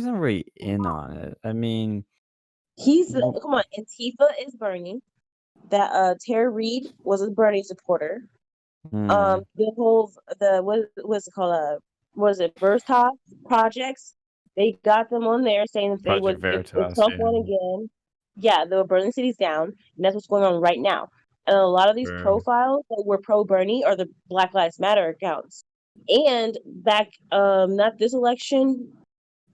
not really in on it. I mean, Come on, Antifa is Bernie. That Tara Reid was a Bernie supporter. hmm, The whole the what's it called? Was it Veritas projects? They got them on there saying that they Project would if Veritas, Trump yeah. won again, yeah, they were burning cities down, and that's what's going on right now. And a lot of these True. profiles that were pro Bernie are the Black Lives Matter accounts. And back, not this election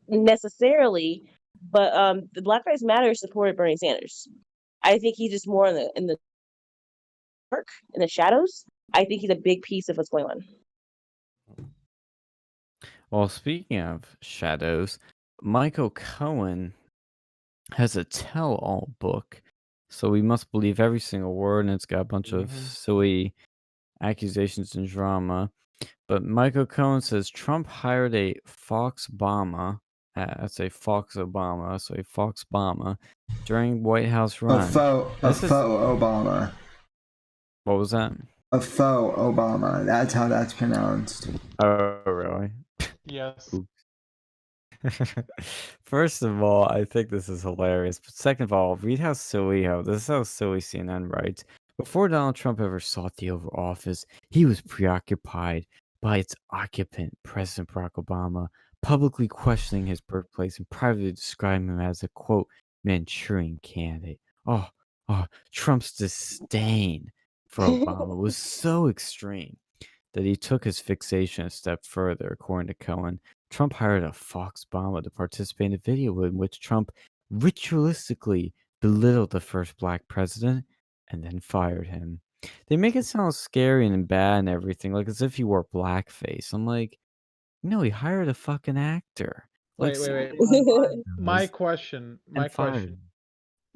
necessarily, but the Black Lives Matter supported Bernie Sanders. I think he's just more in the dark, in the shadows. I think he's a big piece of what's going on. Well, speaking of shadows, Michael Cohen has a tell-all book, so we must believe every single word, and it's got a bunch of silly accusations and drama. But Michael Cohen says Trump hired a Fox Obama, that's a Fox Obama, so a Fox Obama, during White House A run. faux Obama. What was that? A faux Obama. That's how that's pronounced. Oh, really? Yes. First of all, I think this is hilarious. But second of all, read how silly this is how silly CNN writes. Before Donald Trump ever sought the Oval Office, he was preoccupied by its occupant, President Barack Obama, publicly questioning his birthplace and privately describing him as a quote Manchurian candidate. Oh, Trump's disdain for Obama was so extreme that he took his fixation a step further, according to Cohen. Trump hired a Fox Obama to participate in a video in which Trump ritualistically belittled the first black president and then fired him. They make it sound scary and bad and everything, like as if he wore blackface. I'm like, no, he hired a fucking actor. Wait. My question.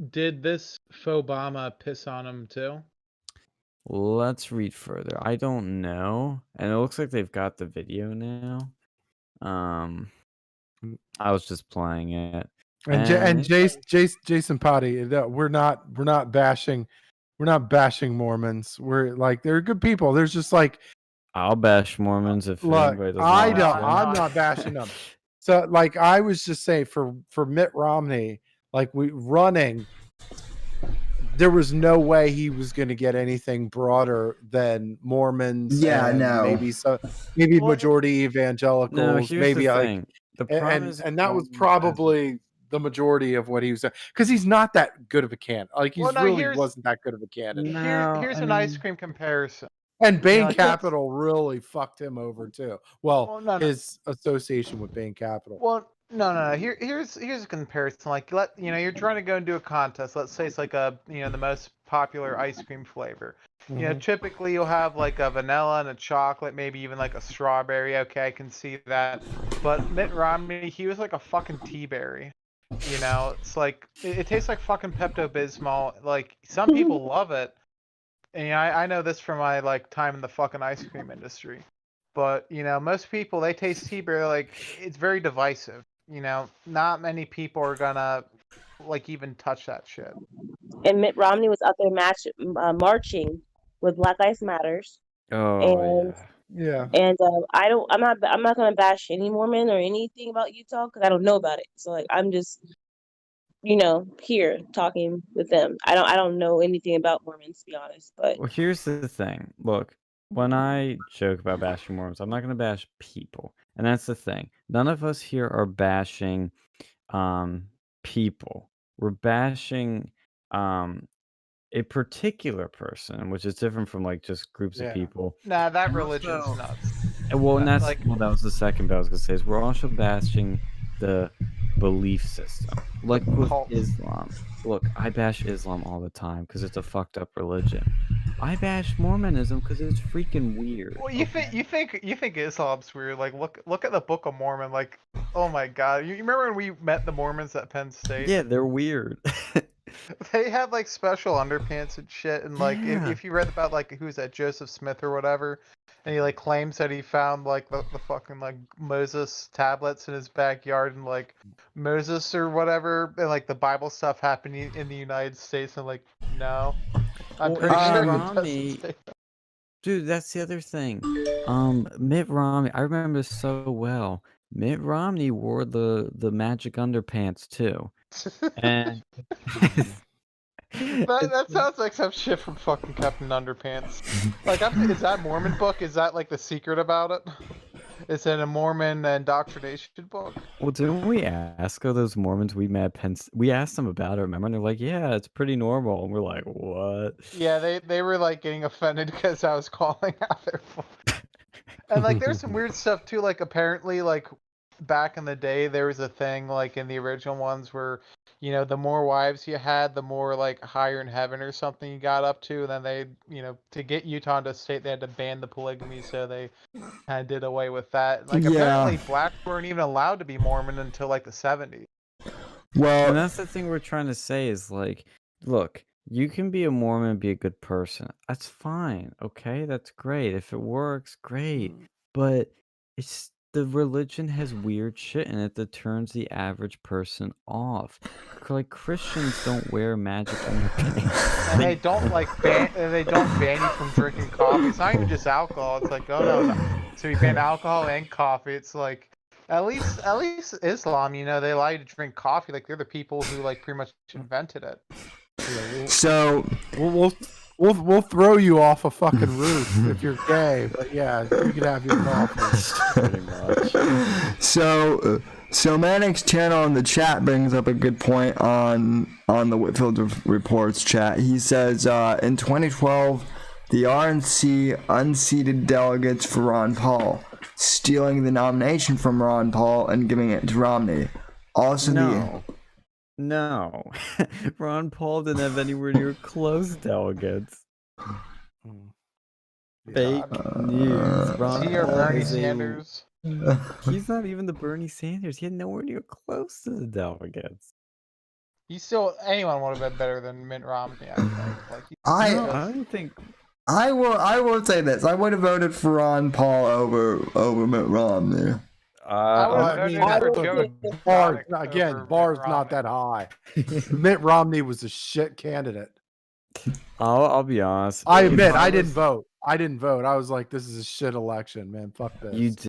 Did this Obama piss on him too? Let's read further. I don't know. And it looks like they've got the video now. I was just playing it. And Jason Potty, we're not bashing Mormons. We're like, they're good people. There's just like, I'll bash Mormons if look, anybody doesn't. I'm not bashing them. So like, I was just saying for Mitt Romney, like there was no way he was going to get anything broader than Mormons. Yeah, no. Maybe majority evangelicals. No, here's maybe the like, thing. The problem is, and that was probably the majority of what he was saying, because he's not that good of a candidate. Like wasn't that good of a candidate. Here's an ice cream comparison. And Bain Capital really fucked him over too. Well, his association with Bain Capital. Well, no. Here's a comparison. Like, you're trying to go and do a contest. Let's say it's like the most popular ice cream flavor. Typically you'll have like a vanilla and a chocolate, maybe even like a strawberry. Okay, I can see that. But Mitt Romney, he was like a fucking tea-berry. It's like it tastes like fucking Pepto-Bismol. Like, some people love it. And I know this from my like time in the fucking ice cream industry. But most people, they taste tea-berry, like, it's very divisive. Not many people are gonna like even touch that shit. And Mitt Romney was out there marching with Black Lives Matters. Oh, yeah. And I'm not gonna bash any Mormon or anything about Utah because I don't know about it. So like, I'm just here talking with them. I don't know anything about Mormons, to be honest. But well, here's the thing. Look, when I joke about bashing Mormons, I'm not going to bash people, and that's the thing. None of us here are bashing people. We're bashing a particular person, which is different from like just groups of people. Nah, that religion's nuts. Well, that was the second bit I was gonna say. Is we're also bashing the belief system, like with Islam. Look, I bash Islam all the time because it's a fucked up religion. I bash Mormonism because it's freaking weird. Well, you think Islam's weird? Like, look at the Book of Mormon. Like, oh my god, you remember when we met the Mormons at Penn State? Yeah, they're weird. They have like special underpants and shit, and like if you read about like who's that, Joseph Smith or whatever, and he like claims that he found like the fucking like Moses tablets in his backyard, and like Moses or whatever, and like the Bible stuff happening in the United States, and like no, I'm pretty sure Romney, dude, that's the other thing. Mitt Romney, I remember so well. Mitt Romney wore the magic underpants too, and That sounds like some shit from fucking Captain Underpants. Like, is that Mormon book? Is that like the secret about it? Is it a Mormon indoctrination book? Well, didn't we ask those Mormons we met we asked them about it, remember? And they're like, "Yeah, it's pretty normal." And we're like, "What?" Yeah, they were like getting offended because I was calling out their book. And like, there's some weird stuff too. Like, apparently, like back in the day, there was a thing like in the original ones where, the more wives you had, the more like higher in heaven or something you got up to. And then they, to get Utah to state, they had to ban the polygamy, so they kind of did away with that. Like, apparently, blacks weren't even allowed to be Mormon until like the 70s. And that's the thing we're trying to say is like, look, you can be a Mormon and be a good person. That's fine. Okay, that's great. If it works, great. But it's the religion has weird shit in it that turns the average person off. Like Christians don't wear magic underpants. And they don't they don't ban you from drinking coffee. It's not even just alcohol. It's like, oh no, so you ban alcohol and coffee. It's like, at least Islam, they allow you to drink coffee. Like, they're the people who like pretty much invented it. So we'll throw you off a fucking roof if you're gay, but yeah, you can have your coffee. Pretty much. So Manic's channel in the chat brings up a good point on the Whitfield Reports chat. He says in 2012, the RNC unseated delegates for Ron Paul, stealing the nomination from Ron Paul and giving it to Romney. Also, No. Ron Paul didn't have anywhere near close delegates. Fake news. Ron He or Paul Bernie is Sanders. He's not even the Bernie Sanders. He had nowhere near close to the delegates. Anyone would have been better than Mitt Romney, I think. Like, I don't think. I will say this. I would have voted for Ron Paul over Mitt Romney. Bar's not that high. Mitt Romney was a shit candidate. I'll be honest. I admit I didn't vote. I was like, this is a shit election, man. Fuck this. You